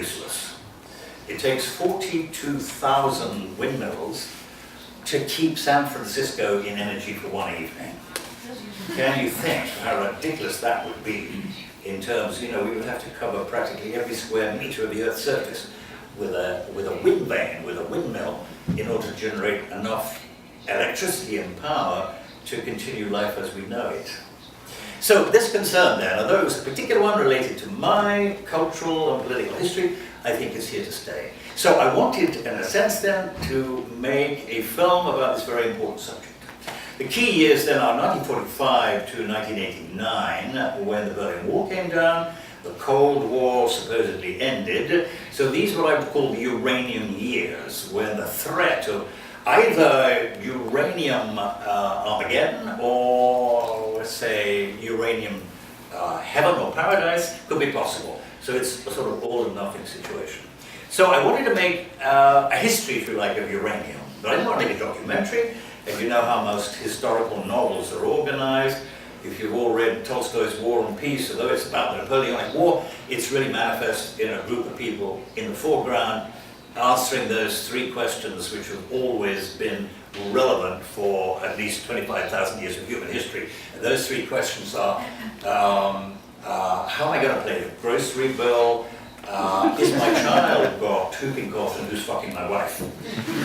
useless. It takes 42,000 windmills to keep San Francisco in energy for one evening. Can you think how ridiculous that would be in terms, we would have to cover practically every square meter of the Earth's surface with a wind vane, with a windmill, in order to generate enough electricity and power to continue life as we know it. So this concern then, although it was a particular one related to my cultural and political history, I think is here to stay. So I wanted, in a sense then, to make a film about this very important subject. The key years then are 1945 to 1989, when the Berlin Wall came down, the Cold War supposedly ended. So these are what I would call the uranium years, when the threat of either uranium Armageddon or, let's say, uranium heaven or paradise could be possible. So it's a sort of all or nothing situation. So I wanted to make a history, if you like, of uranium. But I didn't want to make a documentary. And you know how most historical novels are organized. If you've all read Tolstoy's War and Peace, although it's about the Napoleonic War, it's really manifest in a group of people in the foreground answering those three questions which have always been relevant for at least 25,000 years of human history. And those three questions are, how am I going to pay the grocery bill? Is my child got whooping cough and who's fucking my wife?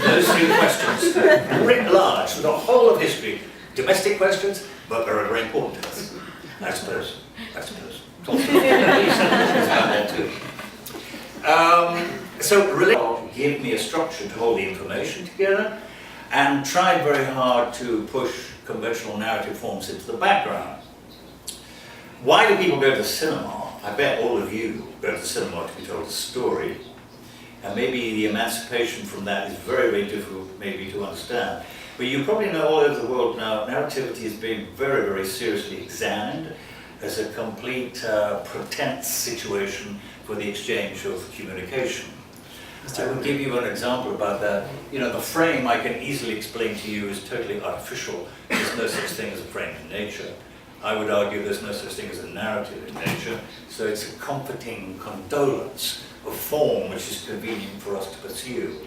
Those three questions, writ large, the whole of history, domestic questions, but very, very important to us. I suppose. Tolstoy is about that too. So really gave me a structure to hold the information together and tried very hard to push conventional narrative forms into the background. Why do people go to the cinema? I bet all of you go to the cinema to be told a story, and maybe the emancipation from that is very, very difficult maybe to understand. But you probably know all over the world now, narrativity is being very, very seriously examined as a complete pretense situation for the exchange of communication. I will give you an example about that. The frame I can easily explain to you is totally artificial. There's no such thing as a frame in nature. I would argue there's no such thing as a narrative in nature, so it's a comforting condolence of form which is convenient for us to pursue.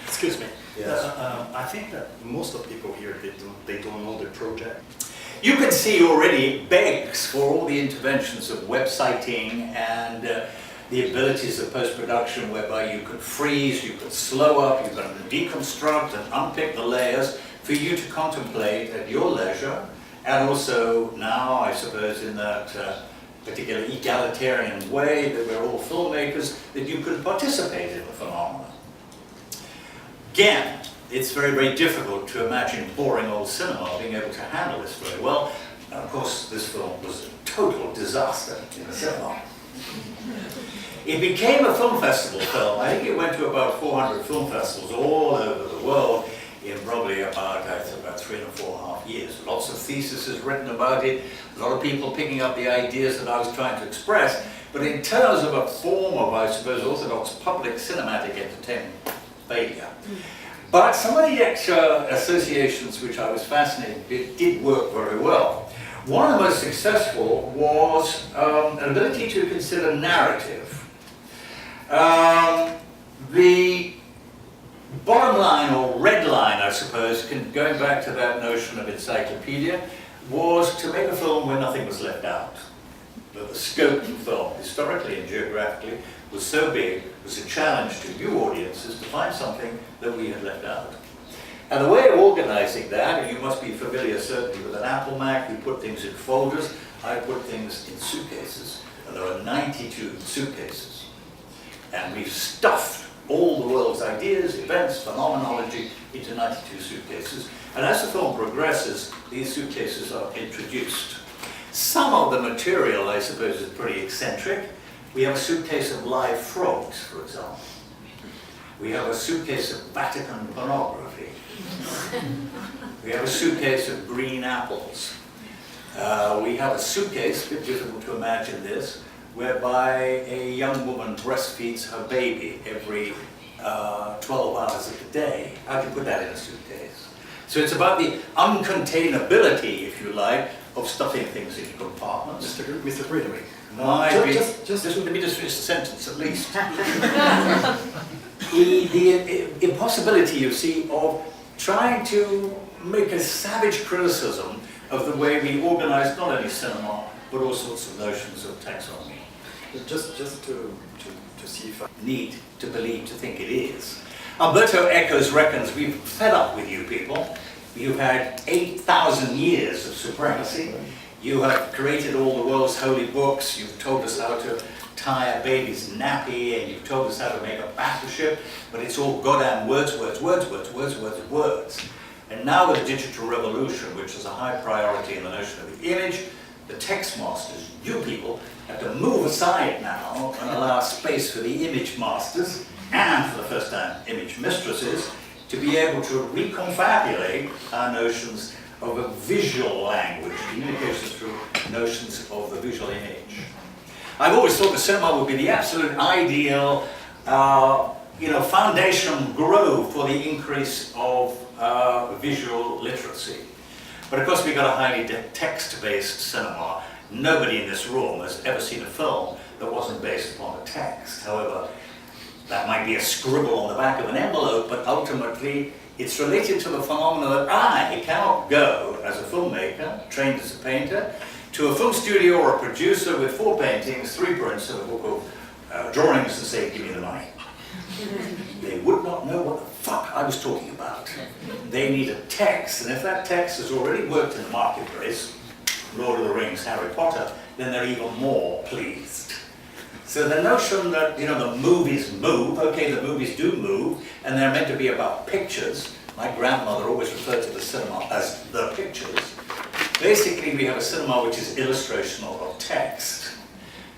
Excuse me. Yes. I think that most of people here, they don't know the project. You can see already begs for all the interventions of websiting and the abilities of post-production whereby you could freeze, you could slow up, you could deconstruct and unpick the layers for you to contemplate at your leisure. And also now, I suppose, in that particular egalitarian way that we're all filmmakers, that you can participate in the phenomenon. Again, it's very, very difficult to imagine boring old cinema being able to handle this very well. And of course, this film was a total disaster in the cinema. It became a film festival film. I think it went to about 400 film festivals all over the world in probably about 3.5 years. Lots of theses written about it, a lot of people picking up the ideas that I was trying to express, but in terms of a form of, I suppose, orthodox public cinematic entertainment, failure. But some of the extra associations which I was fascinated with did work very well. One of the most successful was an ability to consider narrative. The bottom line, or red line, I suppose, going back to that notion of encyclopedia, was to make a film where nothing was left out. That the scope of the film, historically and geographically, was so big, it was a challenge to new audiences to find something that we had left out. And the way of organizing that, and you must be familiar certainly with an Apple Mac, you put things in folders, I put things in suitcases, and there are 92 suitcases. And we've stuffed all the world's ideas, events, phenomenology into 92 suitcases. And as the film progresses, these suitcases are introduced. Some of the material, I suppose, is pretty eccentric. We have a suitcase of live frogs, for example. We have a suitcase of Vatican pornography. We have a suitcase of green apples. We have a suitcase, a bit difficult to imagine this, whereby a young woman breastfeeds her baby every 12 hours of the day. How do you put that in a suitcase? So it's about the uncontainability, if you like, of stuffing things into compartments. Mr. Greenaway. Just let me just finish the sentence at least. the impossibility, you see, of trying to make a savage criticism of the way we organize not only cinema, but all sorts of notions of taxonomy. Just to see if I... Need to believe, to think it is. Umberto Eco's reckons we've fed up with you people. You've had 8,000 years of supremacy. You have created all the world's holy books. You've told us how to tie a baby's nappy, and you've told us how to make a battleship, but it's all goddamn words, words, words, words, words, words, words. And now with the digital revolution, which is a high priority in the notion of the image, the text masters, you people, have to move aside now and allow space for the image masters, and for the first time, image mistresses, to be able to reconfabulate our notions of a visual language, communication through notions of the visual image. I've always thought the cinema would be the absolute ideal, foundation grove for the increase of visual literacy. But of course we've got a highly text-based cinema. Nobody in this room has ever seen a film that wasn't based upon a text. However, that might be a scribble on the back of an envelope, but ultimately it's related to the phenomenon that I cannot go as a filmmaker, trained as a painter, to a film studio or a producer with 4 paintings, 3 prints, and a book of drawings and say, give me the money. They would not know what the fuck I was talking about. They need a text, and if that text has already worked in the marketplace, Lord of the Rings, Harry Potter, then they're even more pleased. So the notion that, the movies move, okay, the movies do move, and they're meant to be about pictures. My grandmother always referred to the cinema as the pictures. Basically, we have a cinema which is illustrational of text.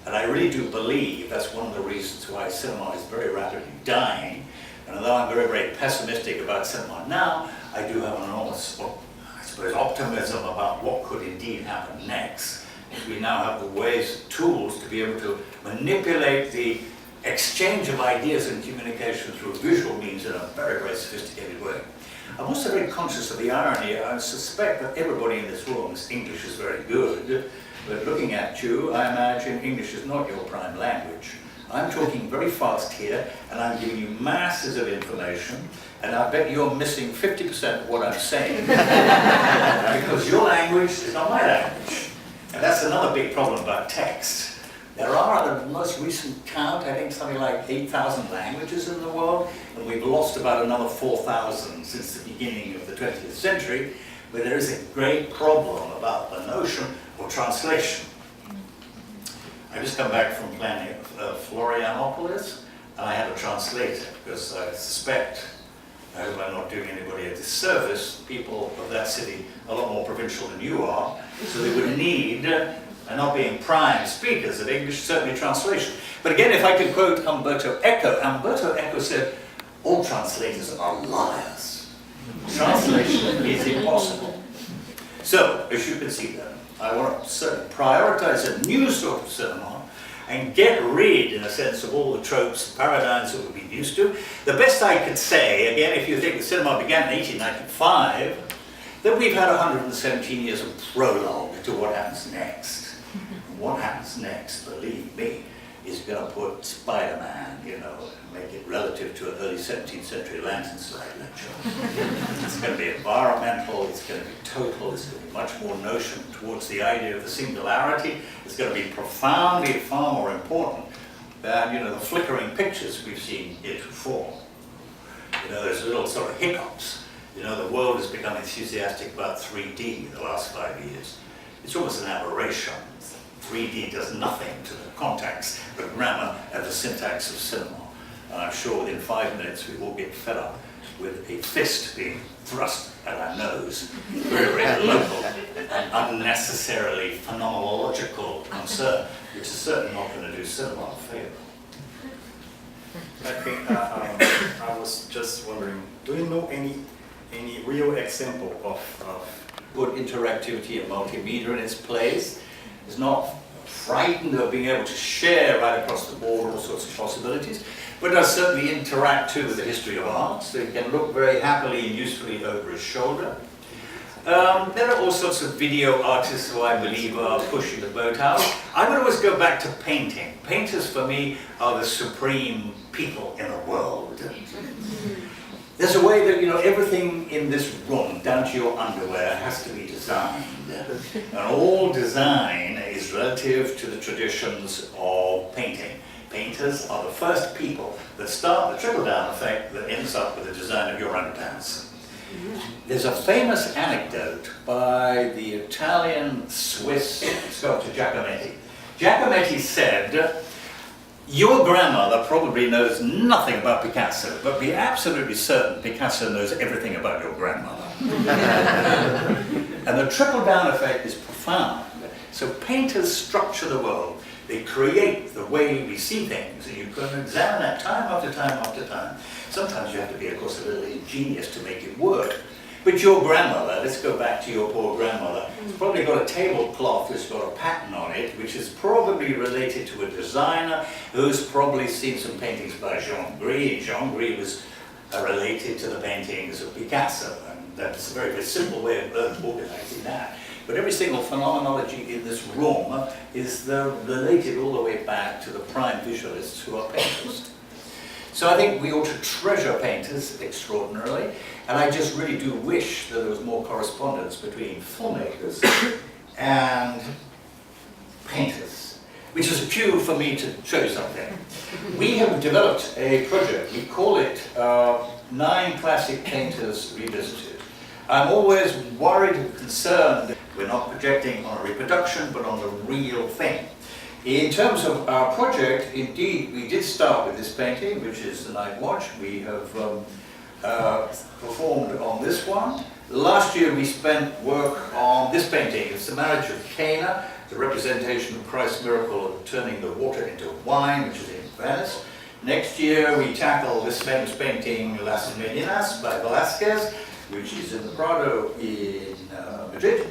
And I really do believe that's one of the reasons why cinema is very rapidly dying. And although I'm very, very pessimistic about cinema now, I do have an enormous, optimism about what could indeed happen next. We now have the ways, tools to be able to manipulate the exchange of ideas and communication through visual means in a very, very sophisticated way. I'm also very conscious of the irony. I suspect that everybody in this room's English is very good, but looking at you, I imagine English is not your prime language. I'm talking very fast here, and I'm giving you masses of information, and I bet you're missing 50% of what I'm saying, because your language is not my language. And that's another big problem about text. There are, at the most recent count, I think something like 8,000 languages in the world, and we've lost about another 4,000 since the beginning of the 20th century, where there is a great problem about the notion of translation. I just come back from planning Florianopolis, and I had a translator, because I suspect, I hope I'm not doing anybody a disservice, people of that city are a lot more provincial than you are, so they would need, and not being prime speakers of English, certainly translation. But again, if I could quote Umberto Eco said, all translators are liars. Translation is impossible. So, as you can see then, I want to certainly prioritize a new sort of cinema and get rid, in a sense, of all the tropes and paradigms that we've been used to. The best I could say, again, if you think the cinema began in 1895, that we've had 117 years of prologue to what happens next. And what happens next, believe me, is going to put Spider-Man, make it relative to an early 17th century lantern slide lecture. It's going to be environmental, it's going to be total, it's going to be much more notion towards the idea of the singularity. It's going to be profoundly far more important than, the flickering pictures we've seen heretofore. There's little sort of hiccups. The world has become enthusiastic about 3D in the last 5 years. It's almost an aberration. 3D does nothing to the context, the grammar, and the syntax of cinema. And I'm sure within 5 minutes we will get fed up with a fist being thrust at our nose. Very, very local and unnecessarily phenomenological concern, which is certainly not going to do cinema a favor. I think I was just wondering, do you know any real example of Put interactivity and multimedia in its place. It's not frightened of being able to share right across the board all sorts of possibilities, but does certainly interact too with the history of art, so he can look very happily and usefully over his shoulder. There are all sorts of video artists who I believe are pushing the boat out. I would always go back to painting. Painters for me are the supreme people in the world. There's a way that, everything in this room, down to your underwear, has to be designed. And all design is relative to the traditions of painting. Painters are the first people that start the trickle-down effect that ends up with the design of your underpants. There's a famous anecdote by the Italian-Swiss sculptor Giacometti. Giacometti said, your grandmother probably knows nothing about Picasso, but be absolutely certain Picasso knows everything about your grandmother. And the trickle-down effect is profound. So painters structure the world. They create the way we see things, and you can examine that time after time after time. Sometimes you have to be, of course, a little ingenious to make it work. But your grandmother, let's go back to your poor grandmother, has probably got a tablecloth that's got a pattern on it, which is probably related to a designer who's probably seen some paintings by Jean Gris. Jean Gris was related to the paintings of Picasso, and that's a very, very simple way of organizing that. But every single phenomenology in this room is related all the way back to the prime visualists who are painters. So I think we ought to treasure painters extraordinarily, and I just really do wish that there was more correspondence between filmmakers and painters, which is a cue for me to show you something. We have developed a project, we call it 9 Classic Painters Revisited. I'm always worried and concerned that we're not projecting on a reproduction, but on the real thing. In terms of our project, indeed, we did start with this painting, which is the Night Watch. We have performed on this one. Last year we spent work on this painting. It's the Marriage of Cana, the representation of Christ's miracle of turning the water into wine, which is in Venice. Next year we tackle this famous painting, Las Meninas by Velázquez, which is in the Prado in Madrid.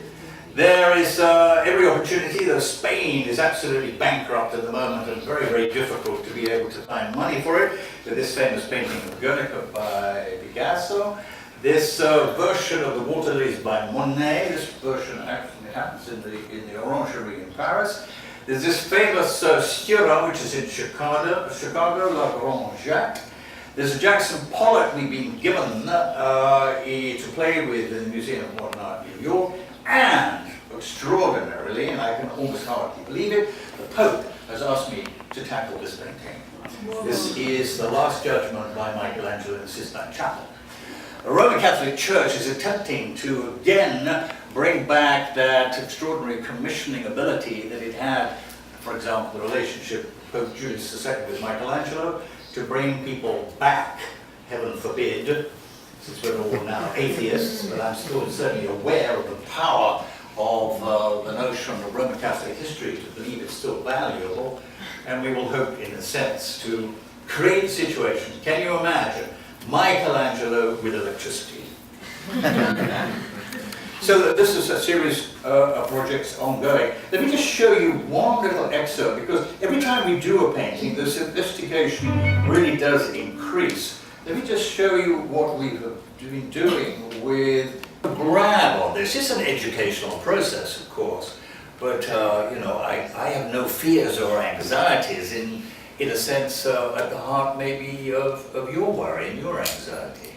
There is every opportunity, though Spain is absolutely bankrupt at the moment and very, very difficult to be able to find money for it, with this famous painting of Guernica by Picasso. This version of the Water Lilies by Monet, this version actually happens in the Orangerie in Paris. There's this famous Stura, which is in Chicago, La Grande Jacques. There's a Jackson Pollock we've been given to play with in the Museum of Modern Art in New York. And, extraordinarily, and I can almost hardly believe it, the Pope has asked me to tackle this painting. Whoa. This is the Last Judgment by Michelangelo in the Sistine Chapel. The Roman Catholic Church is attempting to again bring back that extraordinary commissioning ability that it had, for example, the relationship of Pope Julius II with Michelangelo, to bring people back, heaven forbid, since we're all now atheists, but I'm still certainly aware of the power of the notion of Roman Catholic history to believe it's still valuable, and we will hope, in a sense, to create a situation. Can you imagine Michelangelo with electricity? So this is a series of projects ongoing. Let me just show you one little excerpt, because every time we do a painting, the sophistication really does increase. Let me just show you what we've been doing with a grab on this. It's an educational process, of course, but I have no fears or anxieties in a sense at the heart maybe of your worry and your anxiety.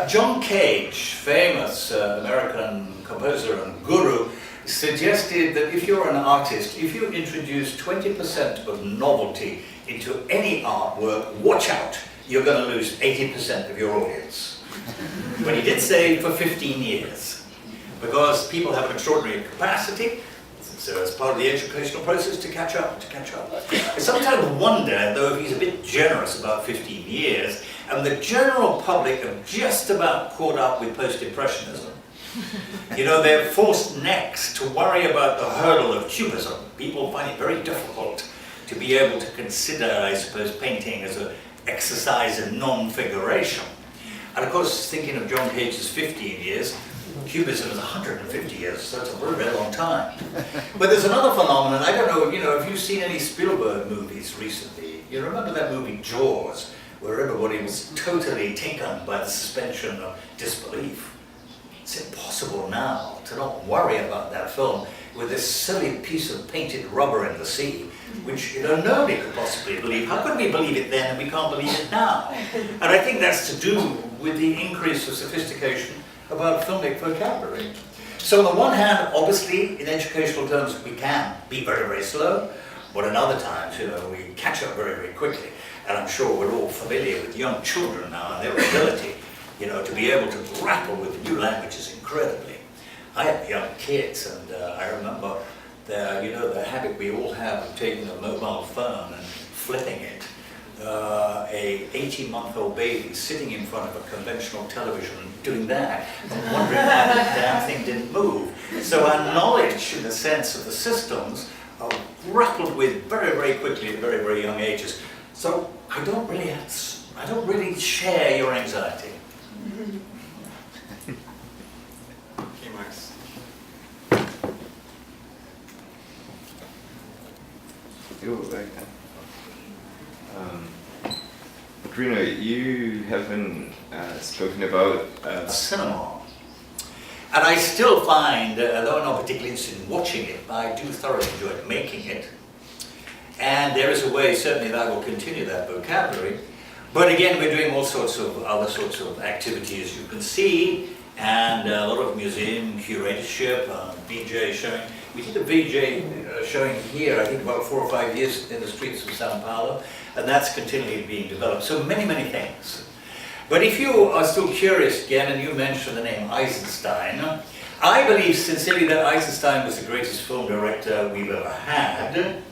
John Cage, famous American composer and guru, suggested that if you're an artist, if you introduce 20% of novelty into any artwork, watch out, you're going to lose 80% of your audience. But he did say for 15 years, because people have an extraordinary capacity, so it's part of the educational process to catch up. I sometimes wonder, though, if he's a bit generous about 15 years, and the general public have just about caught up with post-impressionism. They're forced next to worry about the hurdle of cubism. People find it very difficult to be able to consider, I suppose, painting as an exercise in non-figuration. And of course, thinking of John Cage's 15 years, Cubism is 150 years, so it's a very, very long time. But there's another phenomenon. I don't know, if you've seen any Spielberg movies recently. You remember that movie Jaws, where everybody was totally taken by the suspension of disbelief. It's impossible now to not worry about that film with this silly piece of painted rubber in the sea, which nobody could possibly believe. How could we believe it then and we can't believe it now? And I think that's to do with the increase of sophistication about filmic vocabulary. So on the one hand, obviously, in educational terms, we can be very, very slow, but in other times, we catch up very, very quickly. And I'm sure we're all familiar with young children now and their ability, to be able to grapple with new languages incredibly. I have young kids, and I remember the habit we all have of taking a mobile phone and flipping it. A 18-month-old baby sitting in front of a conventional television and doing that, and wondering why the damn thing didn't move. So our knowledge, in the sense of the systems, are grappled with very, very quickly at very, very young ages. So I don't really share your anxiety. Okay, Max. Greenaway, you haven't spoken about cinema. And I still find, although I'm not particularly interested in watching it, I do thoroughly enjoy making it. And there is a way, certainly, that I will continue that vocabulary. But again, we're doing all sorts of other sorts of activities, you can see, and a lot of museum curatorship, VJ showing. We did a VJ showing here, I think about 4 or 5 years in the streets of Sao Paulo, and that's continually being developed. So many, many things. But if you are still curious again, and you mentioned the name Eisenstein, I believe sincerely that Eisenstein was the greatest film director we've ever had.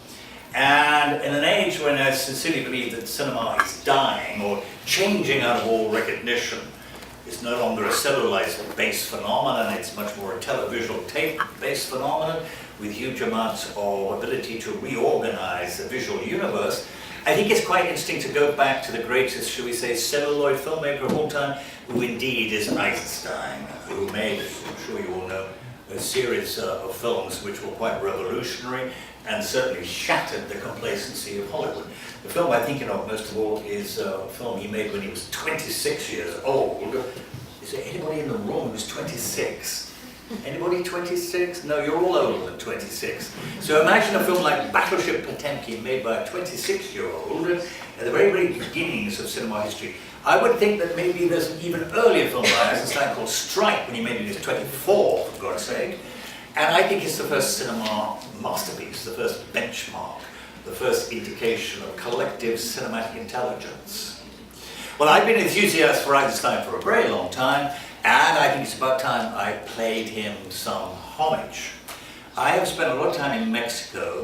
And in an age when I sincerely believe that cinema is dying or changing out of all recognition, it's no longer a celluloid-based phenomenon, it's much more a televisual tape-based phenomenon with huge amounts of ability to reorganize the visual universe. I think it's quite interesting to go back to the greatest, shall we say, celluloid filmmaker of all time, who indeed is Eisenstein, who made, as I'm sure you all know, a series of films which were quite revolutionary and certainly shattered the complacency of Hollywood. The film I'm thinking of most of all is a film he made when he was 26 years old. Is there anybody in the room who's 26? Anybody 26? No, you're all older than 26. So imagine a film like Battleship Potemkin made by a 26-year-old at the very, very beginnings of cinema history. I would think that maybe there's an even earlier film by Eisenstein called Strike, when he made it in his 24, for God's sake. And I think it's the first cinema masterpiece, the first benchmark, the first indication of collective cinematic intelligence. Well, I've been an enthusiast for Eisenstein for a very long time, and I think it's about time I paid him some homage. I have spent a lot of time in Mexico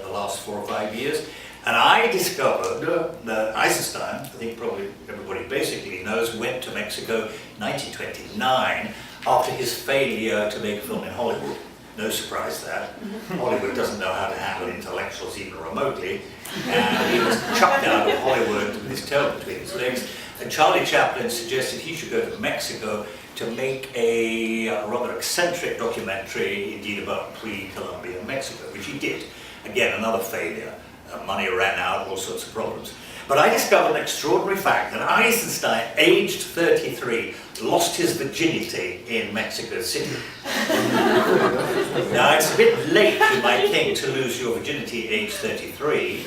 the last 4 or 5 years, and I discovered that Eisenstein, I think probably everybody basically knows, went to Mexico in 1929 after his failure to make a film in Hollywood. No surprise that. Hollywood doesn't know how to handle intellectuals even remotely, and he was chucked out of Hollywood with his tail between his legs. And Charlie Chaplin suggested he should go to Mexico to make a rather eccentric documentary, indeed about pre-Columbian Mexico, which he did. Again, another failure. Money ran out, all sorts of problems. But I discovered an extraordinary fact that Eisenstein, aged 33, lost his virginity in Mexico City. Now, it's a bit late, you might think, to lose your virginity at age 33.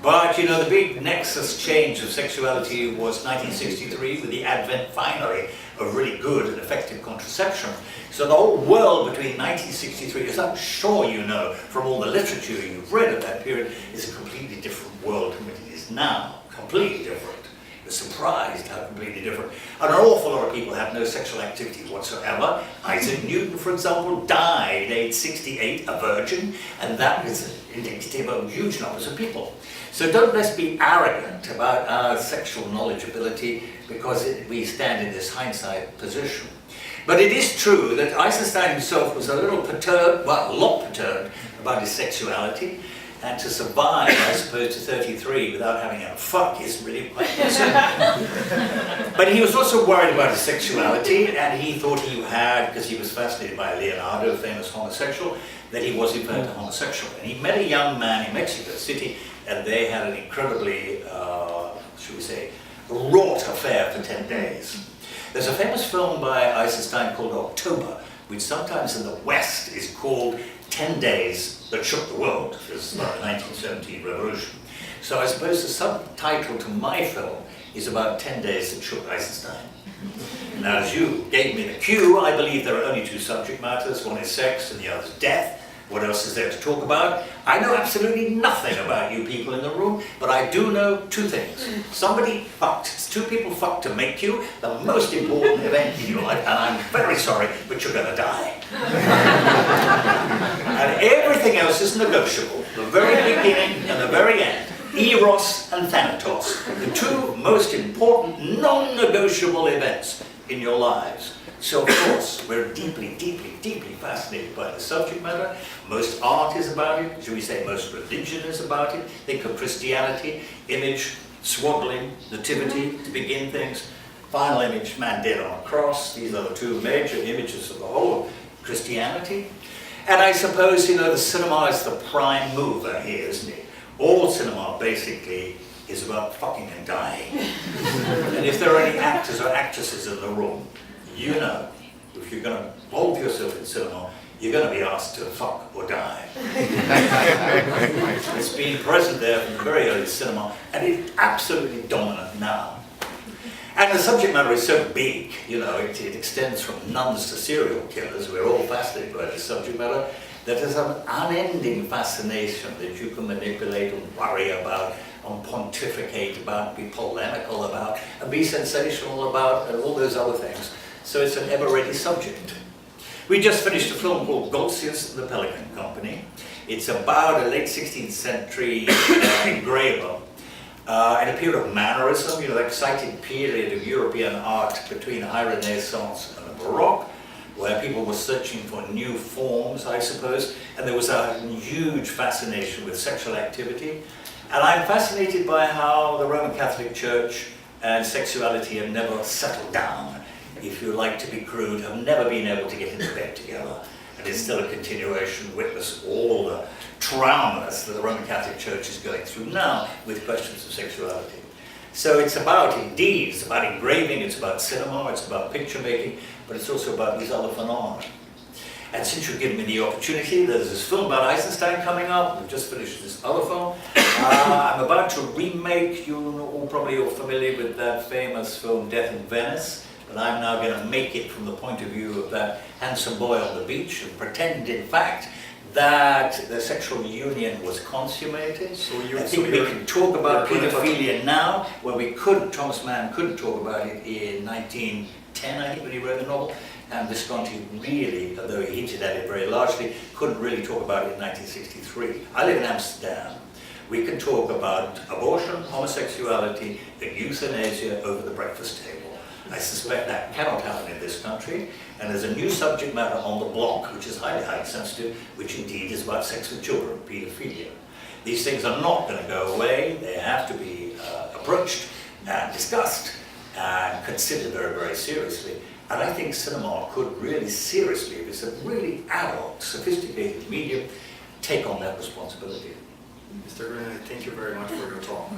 But, you know, the big nexus change of sexuality was 1963 with the advent, finally, of really good and effective contraception. So the whole world between 1963, as I'm sure you know from all the literature you've read of that period, is a completely different world from what it is now. Completely different. You're surprised how completely different. And an awful lot of people have no sexual activity whatsoever. Isaac Newton, for example, died aged 68, a virgin, and that was indicative of huge numbers of people. So don't let's be arrogant about our sexual knowledgeability because we stand in this hindsight position. But it is true that Eisenstein himself was a little perturbed, well, a lot perturbed about his sexuality. and to survive, I suppose, to 33 without having a fuck is really quite possible. But he was also worried about his sexuality, and he thought he had, because he was fascinated by Leonardo, a famous homosexual, that he was in fact a homosexual. And he met a young man in Mexico City, and they had an incredibly, should we say, wrought affair for 10 days. There's a famous film by Eisenstein called October, which sometimes in the West is called 10 Days That Shook the World. It's about the 1917 revolution. So I suppose the subtitle to my film is about 10 Days That Shook Eisenstein. Now, as you gave me the cue, I believe there are only two subject matters. One is sex and the other is death. What else is there to talk about? I know absolutely nothing about you people in the room, but I do know two things. Somebody fucked. It's two people fucked to make you the most important event in your life, and I'm very sorry, but you're going to die. And everything else is negotiable. The very beginning and the very end. Eros and Thanatos. The two most important non-negotiable events in your lives. So of course, we're deeply, deeply, deeply fascinated by the subject matter. Most art is about it, should we say most religion is about it. Think of Christianity, image, swaddling, nativity to begin things. Final image, man dead on a cross. These are the two major images of the whole of Christianity. And I suppose, you know, the cinema is the prime mover here, isn't it? All cinema basically is about fucking and dying. And if there are any actors or actresses in the room, you know, if you're going to involve yourself in cinema, you're going to be asked to fuck or die. It's been present there from the very early cinema, and it's absolutely dominant now. And the subject matter is so big, you know, it extends from nuns to serial killers. We're all fascinated by this subject matter. That there's an unending fascination that you can manipulate and worry about, and pontificate about, be polemical about, and be sensational about, and all those other things. So it's an ever-ready subject. We just finished a film called Goltzius and the Pelican Company. It's about a late 16th century engraver in a period of mannerism, you know, the exciting period of European art between the High Renaissance and the Baroque, where people were searching for new forms, I suppose, and there was a huge fascination with sexual activity. And I'm fascinated by how the Roman Catholic Church and sexuality have never settled down, if you like to be crude, have never been able to get into bed together. And it's still a continuation, witness all the traumas that the Roman Catholic Church is going through now with questions of sexuality. So it's about, indeed, it's about engraving, it's about cinema, it's about picture making, but it's also about these other phenomena. And since you've given me the opportunity, there's this film about Eisenstein coming up. We've just finished this other film. I'm about to remake, you all probably are familiar with that famous film Death in Venice, but I'm now going to make it from the point of view of that handsome boy on the beach and pretend, in fact, that the sexual union was consummated. So I think we can talk about pedophilia now, where we couldn't, Thomas Mann couldn't talk about it in 1910, I think, when he wrote the novel. And Visconti really, although he hinted at it very largely, couldn't really talk about it in 1963. I live in Amsterdam. We can talk about abortion, homosexuality, and euthanasia over the breakfast table. I suspect that cannot happen in this country. And there's a new subject matter on the block, which is highly, highly sensitive, which indeed is about sex with children, pedophilia. These things are not going to go away. They have to be approached and discussed and considered very, very seriously. And I think cinema could really seriously, if it's a really adult, sophisticated medium, take on that responsibility. Mr. Greenaway, thank you very much for your talk.